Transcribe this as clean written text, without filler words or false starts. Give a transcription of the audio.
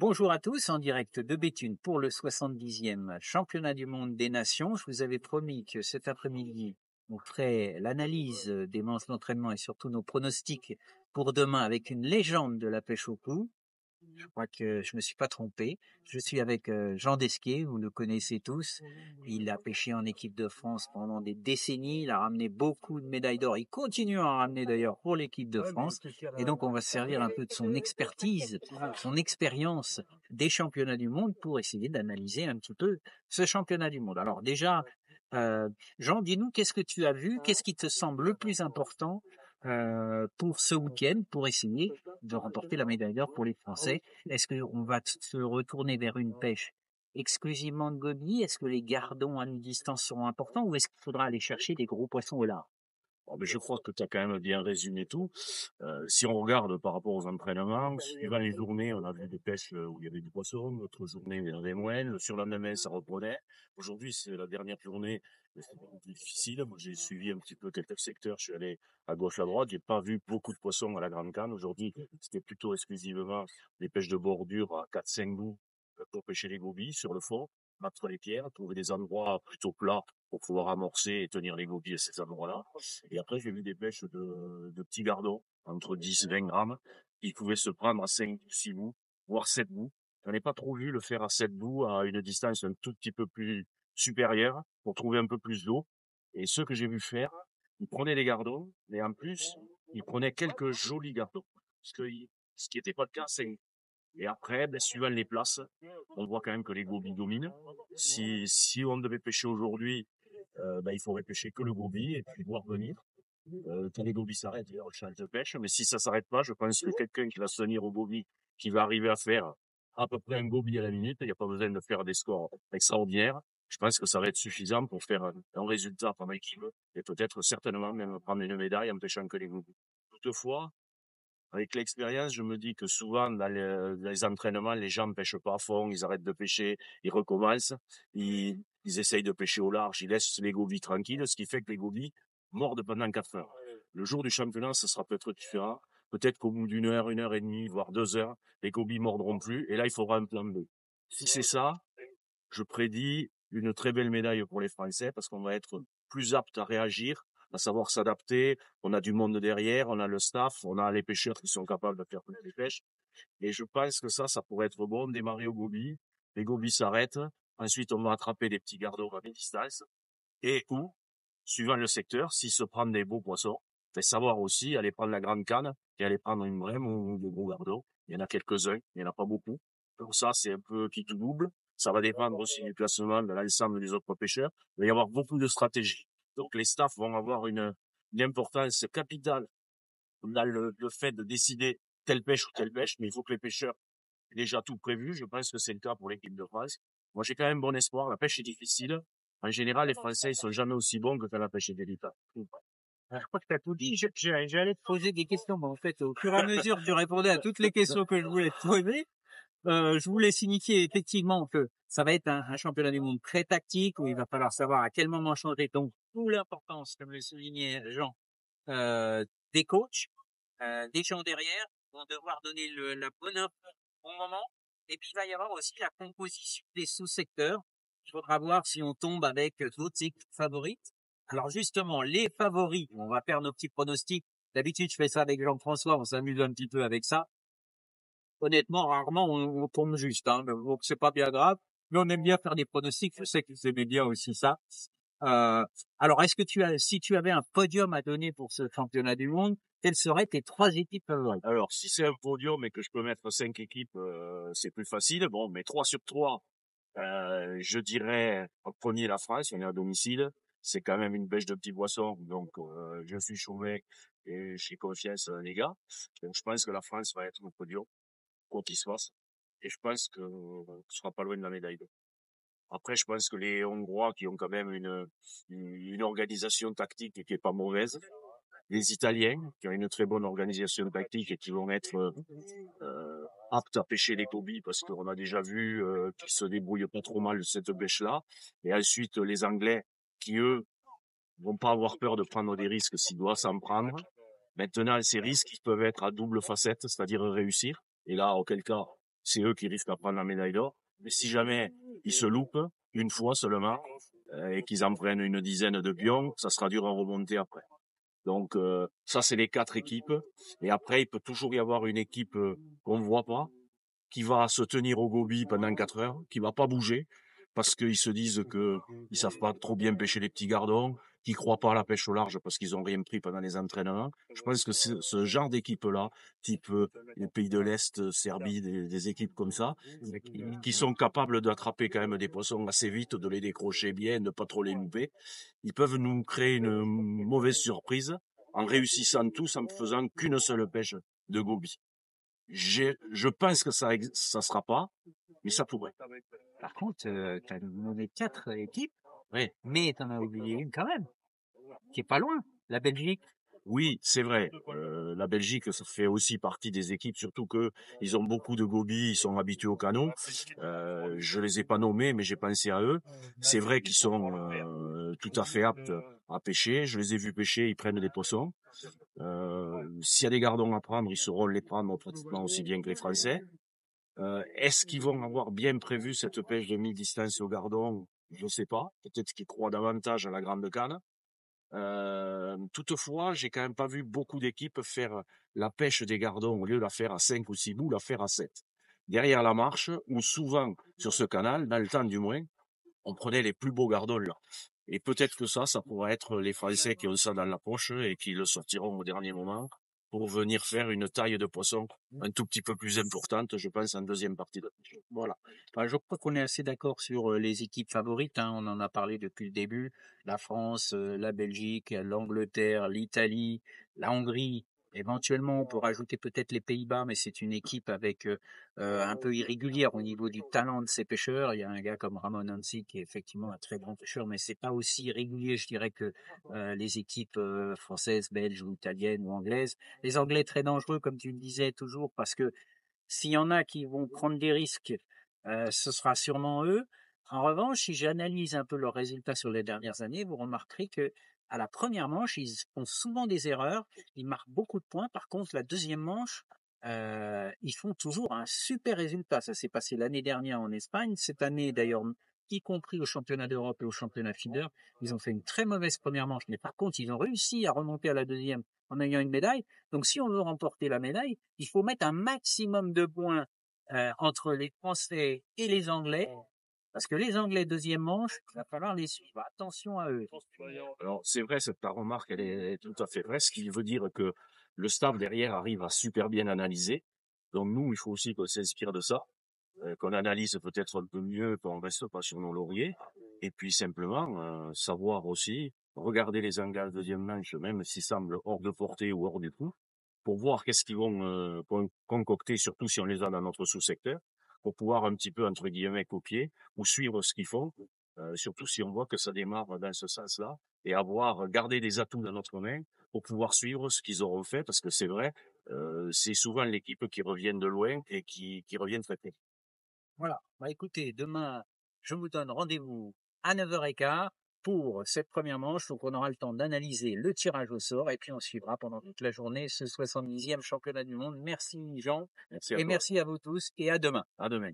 Bonjour à tous, en direct de Béthune pour le 70e championnat du monde des nations. Je vous avais promis que cet après-midi, on ferait l'analyse des manches d'entraînement et surtout nos pronostics pour demain avec une légende de la pêche au cou. Je crois que je me suis pas trompé. Je suis avec Jean Desquier, vous le connaissez tous. Il a pêché en équipe de France pendant des décennies. Il a ramené beaucoup de médailles d'or. Il continue à en ramener d'ailleurs pour l'équipe de France. Et donc, on va se servir un peu de son expertise, son expérience des championnats du monde pour essayer d'analyser un petit peu ce championnat du monde. Alors déjà, Jean, dis-nous, qu'est-ce que tu as vu? Qu'est-ce qui te semble le plus important pour ce week-end pour essayer de remporter la médaille d'or pour les Français? Est-ce qu'on va se retourner vers une pêche exclusivement de gobies? Est-ce que les gardons à mi-distance seront importants ou est-ce qu'il faudra aller chercher des gros poissons au large? Bon, je crois que tu as quand même bien résumé tout. Si on regarde par rapport aux entraînements, suivant les journées, on a vu des pêches où il y avait du poisson, d'autres journées il y en avait moins. Le surlendemain, ça reprenait. Aujourd'hui, c'est la dernière journée, mais c'est beaucoup plus difficile. Moi, j'ai suivi un petit peu quelques secteurs. Je suis allé à gauche, à droite. J'ai pas vu beaucoup de poissons à la Grande Canne. Aujourd'hui, c'était plutôt exclusivement des pêches de bordure à 4-5 bouts pour pêcher les gobies sur le fond, battre les pierres, trouver des endroits plutôt plats pour pouvoir amorcer et tenir les gobies à ces endroits-là. Et après, j'ai vu des pêches de petits gardons, entre 10 et 20 grammes, qui pouvaient se prendre à 5 ou 6 bouts, voire 7 bouts. J'en ai pas trop vu le faire à 7 bouts à une distance un tout petit peu plus supérieure pour trouver un peu plus d'eau. Et ceux que j'ai vu faire, ils prenaient des gardons, mais en plus, ils prenaient quelques jolis gardons. Ce qui n'était pas le cas, c'est et après, suivant les places, on voit quand même que les gobies dominent. Si on devait pêcher aujourd'hui, il faudrait pêcher que le goby et puis voir venir. Quand les gobies s'arrêtent, on change de pêche. Mais si ça s'arrête pas, je pense que quelqu'un qui va se tenir au goby, qui va arriver à faire à peu près un goby à la minute, il n'y a pas besoin de faire des scores extraordinaires. Je pense que ça va être suffisant pour faire un résultat pendant équipe et peut-être certainement même prendre une médaille en pêchant que les gobies. Toutefois, avec l'expérience, je me dis que souvent dans les entraînements, les gens ne pêchent pas à fond, ils arrêtent de pêcher, ils recommencent, ils essayent de pêcher au large, ils laissent les gobies tranquilles, ce qui fait que les gobies mordent pendant 4 heures. Le jour du championnat, ce sera peut-être différent. Peut-être qu'au bout d'une heure et demie, voire 2 heures, les gobies mordront plus, et là, il faudra un plan B. Si c'est ça, je prédis une très belle médaille pour les Français, parce qu'on va être plus apte à réagir, à savoir s'adapter. On a du monde derrière, on a le staff, on a les pêcheurs qui sont capables de faire toutes les pêches. Et je pense que ça pourrait être bon, démarrer au goby. Les gobies s'arrêtent. Ensuite, on va attraper des petits gardons à distance. Et ou, suivant le secteur, s'ils se prennent des beaux poissons, fait savoir aussi aller prendre la grande canne et aller prendre une brème ou des gros gardons. Il y en a quelques-uns, il n'y en a pas beaucoup. Pour ça, c'est un peu qui tout double. Ça va dépendre aussi du classement de l'ensemble des autres pêcheurs. Il va y avoir beaucoup de stratégies. Donc, les staffs vont avoir une importance capitale dans le fait de décider telle pêche ou telle pêche, mais il faut que les pêcheurs aient déjà tout prévu. Je pense que c'est le cas pour l'équipe de France. Moi, j'ai quand même bon espoir. La pêche est difficile. En général, les Français, ils sont jamais aussi bons que quand la pêche est délicate. Je crois que tu as tout dit. J'allais te poser des questions, mais en fait, au fur et à mesure que tu répondais à toutes les questions que je voulais te poser, je voulais signifier effectivement que ça va être un championnat du monde très tactique où il va falloir savoir à quel moment changer. Donc, d'où l'importance, comme le soulignait Jean, des coachs, des gens derrière vont devoir donner la bonne info au bon moment. Et puis, il va y avoir aussi la composition des sous-secteurs. Il faudra voir si on tombe avec d'autres équipes favorites. Alors, justement, les favoris, on va faire nos petits pronostics. D'habitude, je fais ça avec Jean-François, on s'amuse un petit peu avec ça. Honnêtement, rarement on tombe juste, hein, donc c'est pas bien grave. Mais on aime bien faire des pronostics. Je sais que vous aimez bien aussi ça. Euh, alors, si tu avais un podium à donner pour ce championnat du monde, quelles seraient tes 3 équipes favorites? Alors, si c'est un podium et que je peux mettre 5 équipes, c'est plus facile. Bon, mais 3 sur 3, je dirais en premier la France, on est à domicile. C'est quand même une bêche de petits poissons, donc je suis chauvin et j'ai confiance les gars. Donc, je pense que la France va être au podium, quoi qu'il se fasse. Et je pense que ce sera pas loin de la médaille d'or. Après, je pense que les Hongrois qui ont quand même une organisation tactique qui est pas mauvaise, les Italiens qui ont une très bonne organisation tactique et qui vont être aptes à pêcher les gobies parce qu'on a déjà vu qu'ils se débrouillent pas trop mal de cette pêche-là. Et ensuite, les Anglais qui, eux, vont pas avoir peur de prendre des risques s'ils doivent s'en prendre. Maintenant, ces risques, ils peuvent être à double facette, c'est-à-dire réussir. Et là, auquel cas, c'est eux qui risquent à prendre la médaille d'or. Mais si jamais ils se loupent, une fois seulement, et qu'ils en prennent une dizaine de pions, ça sera dur à remonter après. Donc ça, c'est les 4 équipes. Et après, il peut toujours y avoir une équipe qu'on ne voit pas, qui va se tenir au gobi pendant 4 heures, qui va pas bouger, parce qu'ils se disent que ils savent pas trop bien pêcher les petits gardons, qui croient pas à la pêche au large parce qu'ils ont rien pris pendant les entraînements. Je pense que ce genre d'équipe-là, type les pays de l'Est, Serbie, des équipes comme ça, qui sont capables d'attraper quand même des poissons assez vite, de les décrocher bien, de pas trop les louper, ils peuvent nous créer une mauvaise surprise en réussissant tous en faisant qu'une seule pêche de goby. Je pense que ça sera pas, mais ça pourrait. Par contre, tu as nommé 4 équipes, Oui. mais tu en as oublié une quand même, qui est pas loin, la Belgique. Oui, c'est vrai. La Belgique, ça fait aussi partie des équipes, surtout que ils ont beaucoup de gobies, ils sont habitués au canot. Je les ai pas nommés, mais j'ai pensé à eux. C'est vrai qu'ils sont tout à fait aptes à pêcher. Je les ai vus pêcher, ils prennent des poissons. S'il y a des gardons à prendre, ils sauront les prendre pratiquement aussi bien que les Français. Est-ce qu'ils vont avoir bien prévu cette pêche de mi-distance au gardon? Je sais pas. Peut-être qu'ils croient davantage à la grande canne. Toutefois, j'ai quand même pas vu beaucoup d'équipes faire la pêche des gardons, au lieu de la faire à 5 ou 6 bouts, la faire à 7. Derrière la marche, ou souvent sur ce canal, dans le temps du moins, on prenait les plus beaux gardons là. Et peut-être que ça pourrait être les Français qui ont ça dans la poche et qui le sortiront au dernier moment pour venir faire une taille de poisson un tout petit peu plus importante, je pense, en deuxième partie de pêche. Voilà. Enfin, je crois qu'on est assez d'accord sur les équipes favorites, hein. On en a parlé depuis le début. La France, la Belgique, l'Angleterre, l'Italie, la Hongrie. Éventuellement, on peut rajouter peut-être les Pays-Bas, mais c'est une équipe avec un peu irrégulière au niveau du talent de ses pêcheurs. Il y a un gars comme Ramon Hansi qui est effectivement un très grand pêcheur, mais c'est pas aussi régulier, je dirais, que les équipes françaises, belges ou italiennes ou anglaises. Les Anglais très dangereux, comme tu le disais toujours, parce que s'il y en a qui vont prendre des risques, ce sera sûrement eux. En revanche, si j'analyse un peu leurs résultats sur les dernières années, vous remarquerez que à la première manche, ils font souvent des erreurs, ils marquent beaucoup de points. Par contre, la deuxième manche, ils font toujours un super résultat. Ça s'est passé l'année dernière en Espagne. Cette année, d'ailleurs, y compris au championnat d'Europe et au championnat feeder, ils ont fait une très mauvaise première manche. Mais par contre, ils ont réussi à remonter à la deuxième en ayant une médaille. Donc, si on veut remporter la médaille, il faut mettre un maximum de points entre les Français et les Anglais, parce que les Anglais, deuxième manche, il va falloir les suivre. Attention à eux. Alors, c'est vrai, ta remarque, elle est tout à fait vraie, ce qui veut dire que le staff derrière arrive à super bien analyser. Donc, nous, il faut aussi qu'on s'inspire de ça, qu'on analyse peut-être un peu mieux, qu'on reste pas sur nos lauriers. Et puis, simplement, savoir aussi, regarder les Anglais à la deuxième manche, même s'ils semblent hors de portée ou hors du coup, pour voir qu'est-ce qu'ils vont concocter, surtout si on les a dans notre sous-secteur, pour pouvoir un petit peu, entre guillemets, copier ou suivre ce qu'ils font, surtout si on voit que ça démarre dans ce sens-là, et avoir gardé des atouts dans notre main pour pouvoir suivre ce qu'ils auront fait, parce que c'est vrai, c'est souvent l'équipe qui revient de loin et qui revient très près. Voilà. Bah, écoutez, demain, je vous donne rendez-vous à 9h15 pour cette première manche. Donc, on aura le temps d'analyser le tirage au sort et puis on suivra pendant toute la journée ce 70e championnat du monde. Merci, Jean. Merci à Et toi. merci à vous tous et à demain. À demain.